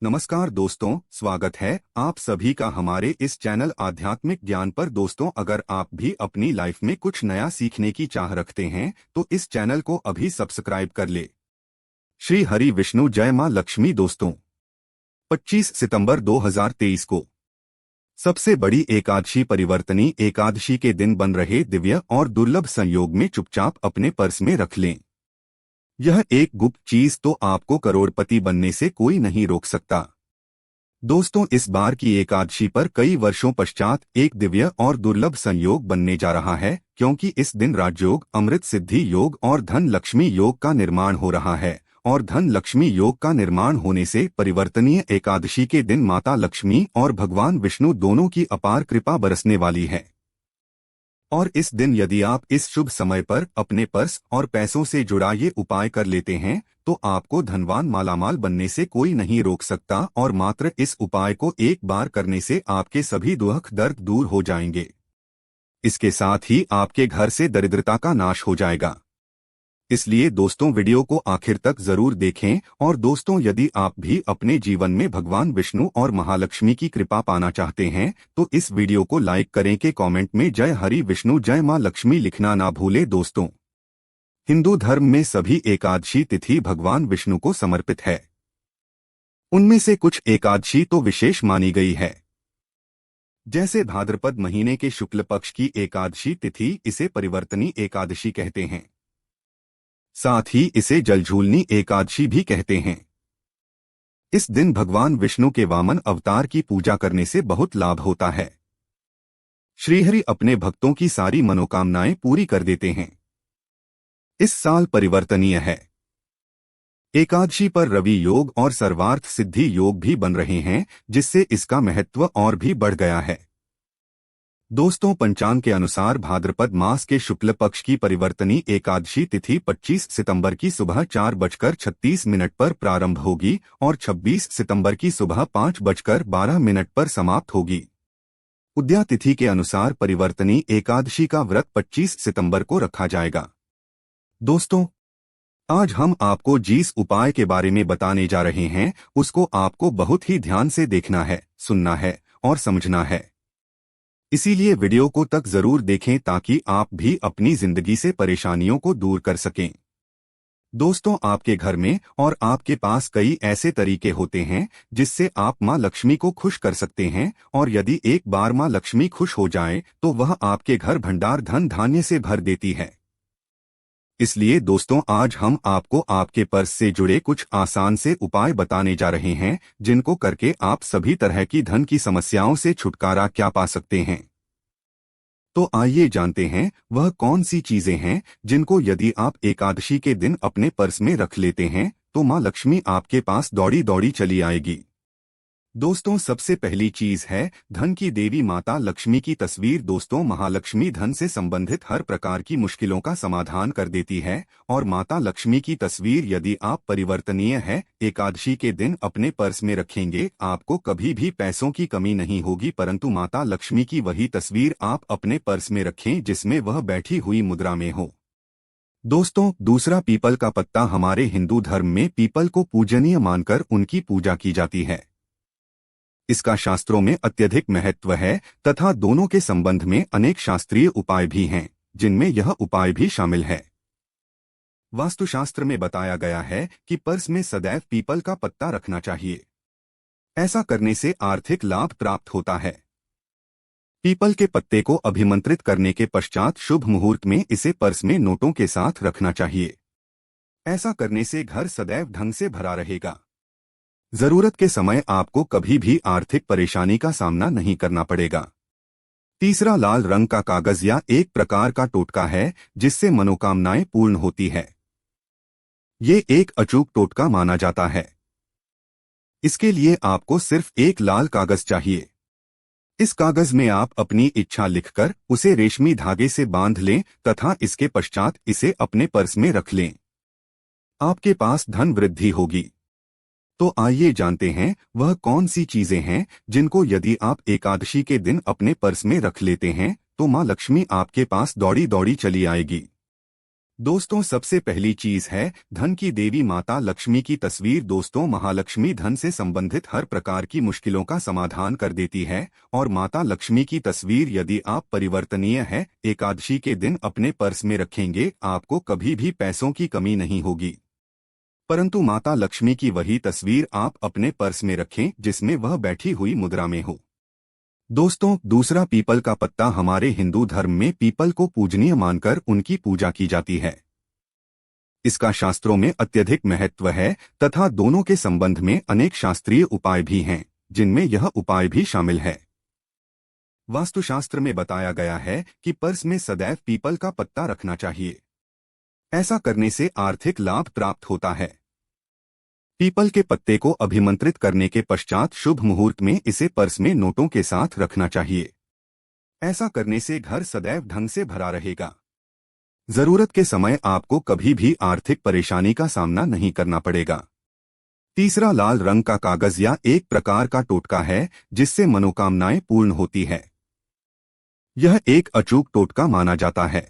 नमस्कार दोस्तों, स्वागत है आप सभी का हमारे इस चैनल आध्यात्मिक ज्ञान पर। दोस्तों, अगर आप भी अपनी लाइफ में कुछ नया सीखने की चाह रखते हैं तो इस चैनल को अभी सब्सक्राइब कर ले। श्री हरि विष्णु जय मां लक्ष्मी। दोस्तों, 25 सितंबर 2023 को सबसे बड़ी एकादशी परिवर्तनी एकादशी के दिन बन रहे दिव्य और दुर्लभ संयोग में चुपचाप अपने पर्स में रख लें। यह एक गुप्त चीज तो आपको करोड़पति बनने से कोई नहीं रोक सकता। दोस्तों, इस बार की एकादशी पर कई वर्षों पश्चात एक दिव्य और दुर्लभ संयोग बनने जा रहा है, क्योंकि इस दिन राजयोग, अमृत सिद्धि योग और धन लक्ष्मी योग का निर्माण हो रहा है। और धन लक्ष्मी योग का निर्माण होने से परिवर्तनीय एकादशी के दिन माता लक्ष्मी और भगवान विष्णु दोनों की अपार कृपा बरसने वाली है। और इस दिन यदि आप इस शुभ समय पर अपने पर्स और पैसों से जुड़ा ये उपाय कर लेते हैं तो आपको धनवान मालामाल बनने से कोई नहीं रोक सकता। और मात्र इस उपाय को एक बार करने से आपके सभी दुख दर्द दूर हो जाएंगे। इसके साथ ही आपके घर से दरिद्रता का नाश हो जाएगा। इसलिए दोस्तों, वीडियो को आखिर तक जरूर देखें। और दोस्तों, यदि आप भी अपने जीवन में भगवान विष्णु और महालक्ष्मी की कृपा पाना चाहते हैं तो इस वीडियो को लाइक करें कि कमेंट में जय हरि विष्णु जय मां लक्ष्मी लिखना ना भूले। दोस्तों, हिंदू धर्म में सभी एकादशी तिथि भगवान विष्णु को समर्पित है। उनमें से कुछ एकादशी तो विशेष मानी गई है, जैसे भाद्रपद महीने के शुक्ल पक्ष की एकादशी तिथि, इसे परिवर्तनी एकादशी कहते हैं। साथ ही इसे जलझूलनी एकादशी भी कहते हैं। इस दिन भगवान विष्णु के वामन अवतार की पूजा करने से बहुत लाभ होता है। श्रीहरि अपने भक्तों की सारी मनोकामनाएं पूरी कर देते हैं। इस साल परिवर्तनीय है। एकादशी पर रवि योग और सर्वार्थ सिद्धि योग भी बन रहे हैं, जिससे इसका महत्व और भी बढ़ गया है। दोस्तों, पंचांग के अनुसार भाद्रपद मास के शुक्ल पक्ष की परिवर्तनी एकादशी तिथि 25 सितंबर की सुबह 4:36 पर प्रारंभ होगी और 26 सितंबर की सुबह 5:12 पर समाप्त होगी। उदया तिथि के अनुसार परिवर्तनी एकादशी का व्रत 25 सितंबर को रखा जाएगा। दोस्तों, आज हम आपको जिस उपाय के बारे में बताने जा रहे हैं उसको आपको बहुत ही ध्यान से देखना है, सुनना है और समझना है। इसीलिए वीडियो को तक जरूर देखें ताकि आप भी अपनी जिंदगी से परेशानियों को दूर कर सकें। दोस्तों, आपके घर में और आपके पास कई ऐसे तरीके होते हैं जिससे आप मां लक्ष्मी को खुश कर सकते हैं। और यदि एक बार मां लक्ष्मी खुश हो जाए तो वह आपके घर भंडार धन धान्य से भर देती है। इसलिए दोस्तों, आज हम आपको आपके पर्स से जुड़े कुछ आसान से उपाय बताने जा रहे हैं, जिनको करके आप सभी तरह की धन की समस्याओं से छुटकारा क्या पा सकते हैं। तो आइए जानते हैं वह कौन सी चीजें हैं जिनको यदि आप एकादशी के दिन अपने पर्स में रख लेते हैं तो मां लक्ष्मी आपके पास दौड़ी दौड़ी चली आएगी। दोस्तों, सबसे पहली चीज है धन की देवी माता लक्ष्मी की तस्वीर। दोस्तों, महालक्ष्मी धन से संबंधित हर प्रकार की मुश्किलों का समाधान कर देती है। और माता लक्ष्मी की तस्वीर यदि आप परिवर्तनीय है एकादशी के दिन अपने पर्स में रखेंगे, आपको कभी भी पैसों की कमी नहीं होगी। परंतु माता लक्ष्मी की वही तस्वीर आप अपने पर्स में रखें जिसमें वह बैठी हुई मुद्रा में हो। दोस्तों, दूसरा, पीपल का पत्ता। हमारे हिंदू धर्म में पीपल को पूजनीय मानकर उनकी पूजा की जाती है। इसका शास्त्रों में अत्यधिक महत्व है तथा दोनों के संबंध में अनेक शास्त्रीय उपाय भी हैं, जिनमें यह उपाय भी शामिल है। वास्तुशास्त्र में बताया गया है कि पर्स में सदैव पीपल का पत्ता रखना चाहिए। ऐसा करने से आर्थिक लाभ प्राप्त होता है। पीपल के पत्ते को अभिमंत्रित करने के पश्चात शुभ मुहूर्त में इसे पर्स में नोटों के साथ रखना चाहिए। ऐसा करने से घर सदैव धन से भरा रहेगा। जरूरत के समय आपको कभी भी आर्थिक परेशानी का सामना नहीं करना पड़ेगा। तीसरा, लाल रंग का कागज या एक प्रकार का टोटका है जिससे मनोकामनाएं पूर्ण होती है। ये एक अचूक टोटका माना जाता है। इसके लिए आपको सिर्फ एक लाल कागज चाहिए। इस कागज में आप अपनी इच्छा लिखकर उसे रेशमी धागे से बांध लें तथा इसके पश्चात इसे अपने पर्स में रख लें। आपके पास धन वृद्धि होगी। तो आइए जानते हैं वह कौन सी चीजें हैं जिनको यदि आप एकादशी के दिन अपने पर्स में रख लेते हैं तो मां लक्ष्मी आपके पास दौड़ी दौड़ी चली आएगी। दोस्तों, सबसे पहली चीज है धन की देवी माता लक्ष्मी की तस्वीर। दोस्तों, महालक्ष्मी धन से संबंधित हर प्रकार की मुश्किलों का समाधान कर देती है और माता लक्ष्मी की तस्वीर यदि आप परिवर्तनीय है एकादशी के दिन अपने पर्स में रखेंगे, आपको कभी भी पैसों की कमी नहीं होगी। परंतु माता लक्ष्मी की वही तस्वीर आप अपने पर्स में रखें जिसमें वह बैठी हुई मुद्रा में हो। दोस्तों, दूसरा, पीपल का पत्ता। हमारे हिंदू धर्म में पीपल को पूजनीय मानकर उनकी पूजा की जाती है। इसका शास्त्रों में अत्यधिक महत्व है तथा दोनों के संबंध में अनेक शास्त्रीय उपाय भी हैं, जिनमें यह उपाय भी शामिल है। वास्तुशास्त्र में बताया गया है कि पर्स में सदैव पीपल का पत्ता रखना चाहिए। ऐसा करने से आर्थिक लाभ प्राप्त होता है। पीपल के पत्ते को अभिमंत्रित करने के पश्चात शुभ मुहूर्त में इसे पर्स में नोटों के साथ रखना चाहिए। ऐसा करने से घर सदैव ढंग से भरा रहेगा। जरूरत के समय आपको कभी भी आर्थिक परेशानी का सामना नहीं करना पड़ेगा। तीसरा, लाल रंग का कागज या एक प्रकार का टोटका है जिससे मनोकामनाएं पूर्ण होती है। यह एक अचूक टोटका माना जाता है।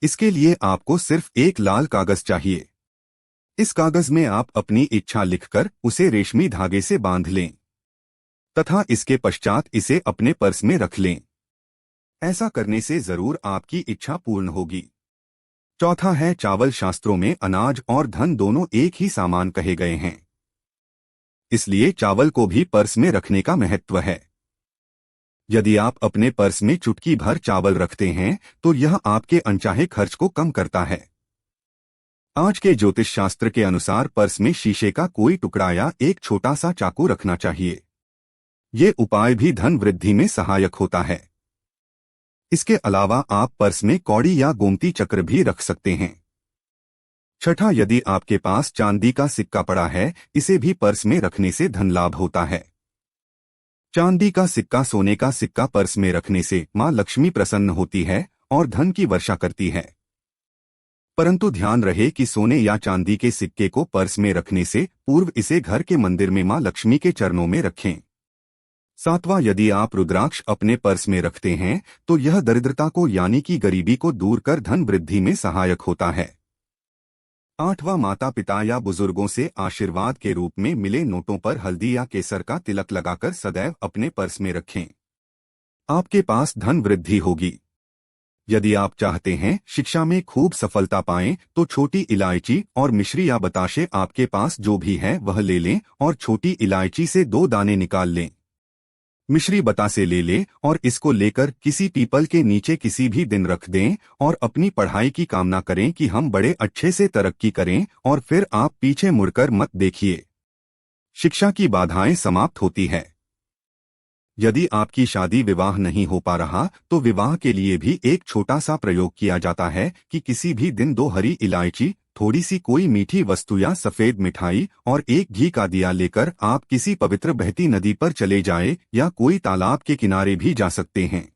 इसके लिए आपको सिर्फ एक लाल कागज चाहिए। इस कागज में आप अपनी इच्छा लिखकर उसे रेशमी धागे से बांध लें तथा इसके पश्चात इसे अपने पर्स में रख लें। ऐसा करने से जरूर आपकी इच्छा पूर्ण होगी। चौथा है चावल। शास्त्रों में अनाज और धन दोनों एक ही सामान कहे गए हैं, इसलिए चावल को भी पर्स में रखने का महत्व है। यदि आप अपने पर्स में चुटकी भर चावल रखते हैं तो यह आपके अनचाहे खर्च को कम करता है। आज के ज्योतिष शास्त्र के अनुसार पर्स में शीशे का कोई टुकड़ा या एक छोटा सा चाकू रखना चाहिए। ये उपाय भी धन वृद्धि में सहायक होता है। इसके अलावा आप पर्स में कौड़ी या गोमती चक्र भी रख सकते हैं। छठा, यदि आपके पास चांदी का सिक्का पड़ा है, इसे भी पर्स में रखने से धन लाभ होता है। चांदी का सिक्का, सोने का सिक्का पर्स में रखने से मां लक्ष्मी प्रसन्न होती है और धन की वर्षा करती है। परंतु ध्यान रहे कि सोने या चांदी के सिक्के को पर्स में रखने से पूर्व इसे घर के मंदिर में मां लक्ष्मी के चरणों में रखें। सातवां, यदि आप रुद्राक्ष अपने पर्स में रखते हैं तो यह दरिद्रता को यानी कि गरीबी को दूर कर धन वृद्धि में सहायक होता है। आठवां, माता पिता या बुजुर्गों से आशीर्वाद के रूप में मिले नोटों पर हल्दी या केसर का तिलक लगाकर सदैव अपने पर्स में रखें। आपके पास धन वृद्धि होगी। यदि आप चाहते हैं शिक्षा में खूब सफलता पाएं तो छोटी इलायची और मिश्री या बताशे आपके पास जो भी है वह ले लें और छोटी इलायची से 2 दाने निकाल लें। मिश्री बतासे ले लें और इसको लेकर किसी पीपल के नीचे किसी भी दिन रख दें और अपनी पढ़ाई की कामना करें कि हम बड़े अच्छे से तरक्की करें और फिर आप पीछे मुड़कर मत देखिए। शिक्षा की बाधाएं समाप्त होती है। यदि आपकी शादी विवाह नहीं हो पा रहा तो विवाह के लिए भी एक छोटा सा प्रयोग किया जाता है कि किसी भी दिन 2 हरी इलायची, थोड़ी सी कोई मीठी वस्तु या सफेद मिठाई और एक घी का दिया लेकर आप किसी पवित्र बहती नदी पर चले जाएं या कोई तालाब के किनारे भी जा सकते हैं।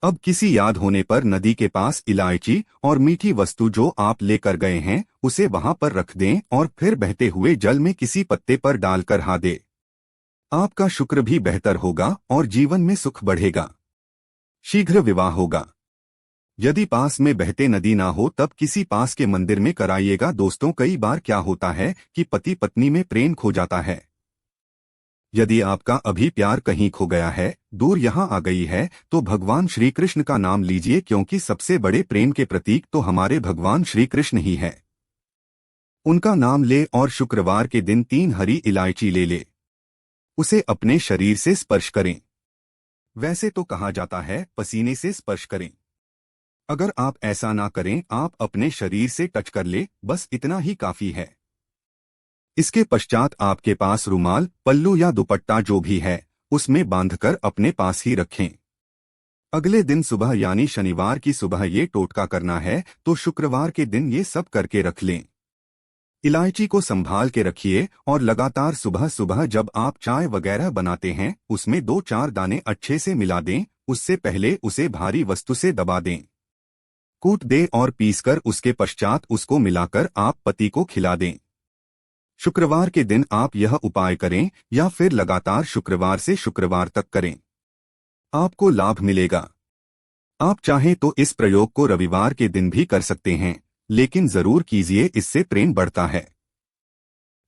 अब किसी याद होने पर नदी के पास इलायची और मीठी वस्तु जो आप लेकर गए हैं उसे वहां पर रख दें और फिर बहते हुए जल में किसी पत्ते पर डालकर हा दें। आपका शुक्र भी बेहतर होगा और जीवन में सुख बढ़ेगा। शीघ्र विवाह होगा। यदि पास में बहते नदी ना हो तब किसी पास के मंदिर में कराइएगा। दोस्तों, कई बार क्या होता है कि पति पत्नी में प्रेम खो जाता है। यदि आपका अभी प्यार कहीं खो गया है, दूर यहाँ आ गई है, तो भगवान श्री कृष्ण का नाम लीजिए क्योंकि सबसे बड़े प्रेम के प्रतीक तो हमारे भगवान श्री कृष्ण ही है। उनका नाम ले और शुक्रवार के दिन 3 हरी इलायची ले ले। उसे अपने शरीर से स्पर्श करें। वैसे तो कहा जाता है पसीने से स्पर्श करें। अगर आप ऐसा ना करें, आप अपने शरीर से टच कर ले, बस इतना ही काफी है। इसके पश्चात आपके पास रुमाल, पल्लू या दुपट्टा जो भी है उसमें बांधकर अपने पास ही रखें। अगले दिन सुबह यानी शनिवार की सुबह ये टोटका करना है तो शुक्रवार के दिन ये सब करके रख लें। इलायची को संभाल के रखिए और लगातार सुबह सुबह जब आप चाय वगैरह बनाते हैं उसमें 2-4 दाने अच्छे से मिला दें। उससे पहले उसे भारी वस्तु से दबा दें, कूट दें और पीसकर उसके पश्चात उसको मिलाकर आप पति को खिला दें। शुक्रवार के दिन आप यह उपाय करें या फिर लगातार शुक्रवार से शुक्रवार तक करें। आपको लाभ मिलेगा। आप चाहें तो इस प्रयोग को रविवार के दिन भी कर सकते हैं, लेकिन जरूर कीजिए, इससे प्रेम बढ़ता है।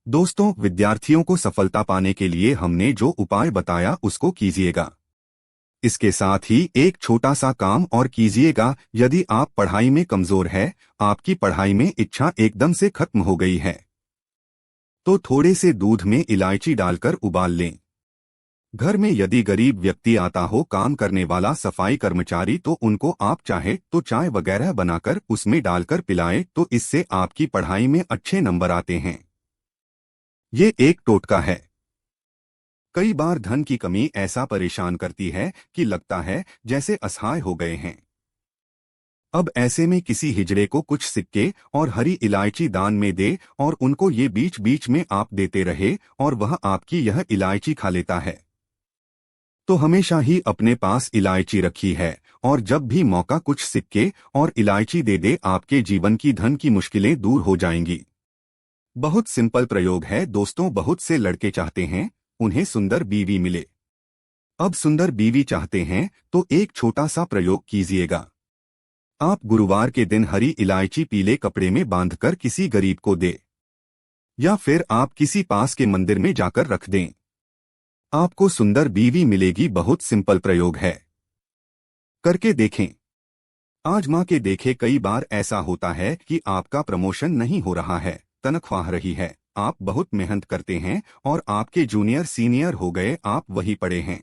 दोस्तों, विद्यार्थियों को सफलता पाने के लिए हमने जो उपाय बताया उसको कीजिएगा। इसके साथ ही एक छोटा सा काम और कीजिएगा। यदि आप पढ़ाई में कमजोर है, आपकी पढ़ाई में इच्छा एकदम से खत्म हो गई है, तो थोड़े से दूध में इलायची डालकर उबाल लें। घर में यदि गरीब व्यक्ति आता हो, काम करने वाला सफाई कर्मचारी, तो उनको आप चाहे तो चाय वगैरह बनाकर उसमें डालकर पिलाएं, तो इससे आपकी पढ़ाई में अच्छे नंबर आते हैं। ये एक टोटका है। कई बार धन की कमी ऐसा परेशान करती है कि लगता है जैसे असहाय हो गए हैं। अब ऐसे में किसी हिजड़े को कुछ सिक्के और हरी इलायची दान में दे और उनको ये बीच बीच में आप देते रहे और वह आपकी यह इलायची खा लेता है। तो हमेशा ही अपने पास इलायची रखी है और जब भी मौका कुछ सिक्के और इलायची दे दे, आपके जीवन की धन की मुश्किलें दूर हो जाएंगी। बहुत सिंपल प्रयोग है दोस्तों। बहुत से लड़के चाहते हैं उन्हें सुंदर बीवी मिले। अब सुंदर बीवी चाहते हैं तो एक छोटा सा प्रयोग कीजिएगा। आप गुरुवार के दिन हरी इलायची पीले कपड़े में बांधकर किसी गरीब को दे, या फिर आप किसी पास के मंदिर में जाकर रख दें। आपको सुंदर बीवी मिलेगी। बहुत सिंपल प्रयोग है, करके देखें। आजमा के देखें। कई बार ऐसा होता है कि आपका प्रमोशन नहीं हो रहा है, तनख्वाह रही है, आप बहुत मेहनत करते हैं और आपके जूनियर सीनियर हो गए, आप वही पड़े हैं।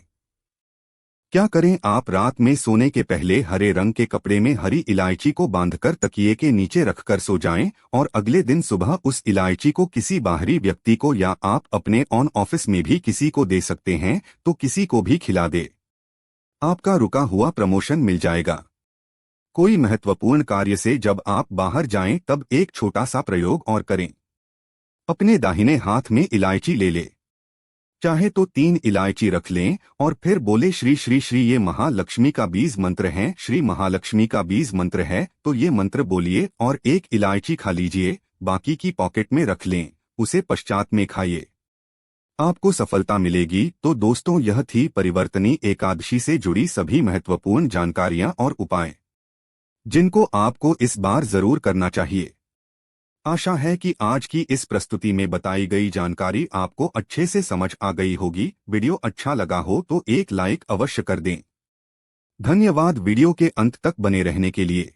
क्या करें? आप रात में सोने के पहले हरे रंग के कपड़े में हरी इलायची को बांधकर तकिए के नीचे रखकर सो जाएं और अगले दिन सुबह उस इलायची को किसी बाहरी व्यक्ति को या आप अपने ऑन ऑफिस में भी किसी को दे सकते हैं, तो किसी को भी खिला दे। आपका रुका हुआ प्रमोशन मिल जाएगा। कोई महत्वपूर्ण कार्य से जब आप बाहर जाएं तब एक छोटा सा प्रयोग और करें। अपने दाहिने हाथ में इलायची ले ले, चाहे तो 3 इलायची रख लें और फिर बोले श्री श्री श्री। ये महालक्ष्मी का बीज मंत्र है। श्री महालक्ष्मी का बीज मंत्र है तो ये मंत्र बोलिए और एक इलायची खा लीजिए, बाकी की पॉकेट में रख लें, उसे पश्चात में खाइए, आपको सफलता मिलेगी। तो दोस्तों, यह थी परिवर्तनी एकादशी से जुड़ी सभी महत्वपूर्ण जानकारियां और उपाय, जिनको आपको इस बार जरूर करना चाहिए। आशा है कि आज की इस प्रस्तुति में बताई गई जानकारी आपको अच्छे से समझ आ गई होगी। वीडियो अच्छा लगा हो तो एक लाइक अवश्य कर दें। धन्यवाद वीडियो के अंत तक बने रहने के लिए।